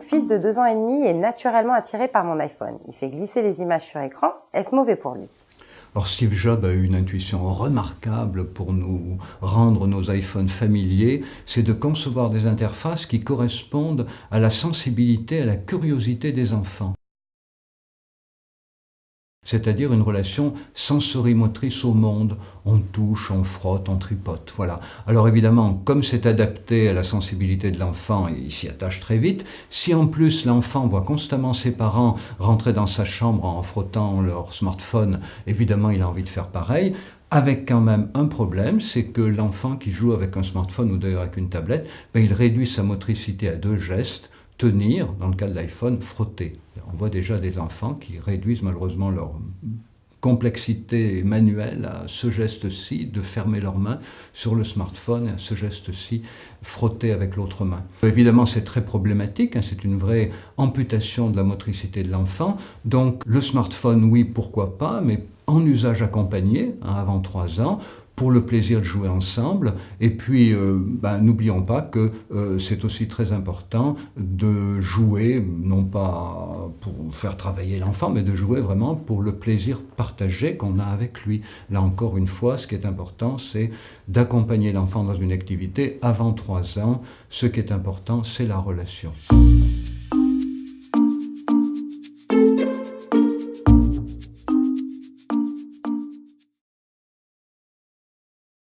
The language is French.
fils de 2 ans et demi est naturellement attiré par mon iPhone. Il fait glisser les images sur écran. Est-ce mauvais pour lui? Alors Steve Jobs a eu une intuition remarquable pour nous rendre nos iPhones familiers, c'est de concevoir des interfaces qui correspondent à la sensibilité, à la curiosité des enfants. C'est-à-dire une relation sensorimotrice au monde. On touche, on frotte, on tripote, voilà. Alors évidemment, comme c'est adapté à la sensibilité de l'enfant, il s'y attache très vite. Si en plus l'enfant voit constamment ses parents rentrer dans sa chambre en frottant leur smartphone, évidemment il a envie de faire pareil. Avec quand même un problème, c'est que l'enfant qui joue avec un smartphone ou d'ailleurs avec une tablette, il réduit sa motricité à 2 gestes. Tenir, dans le cas de l'iPhone, frotter. On voit déjà des enfants qui réduisent malheureusement leur complexité manuelle à ce geste-ci, de fermer leurs mains sur le smartphone, et à ce geste-ci, frotter avec l'autre main. Évidemment, c'est très problématique, c'est une vraie amputation de la motricité de l'enfant. Donc le smartphone, oui, pourquoi pas, mais en usage accompagné, avant 3 ans, pour le plaisir de jouer ensemble. Et puis, n'oublions pas que c'est aussi très important de jouer, non pas pour faire travailler l'enfant, mais de jouer vraiment pour le plaisir partagé qu'on a avec lui. Là encore une fois, ce qui est important, c'est d'accompagner l'enfant dans une activité avant 3 ans. Ce qui est important, c'est la relation.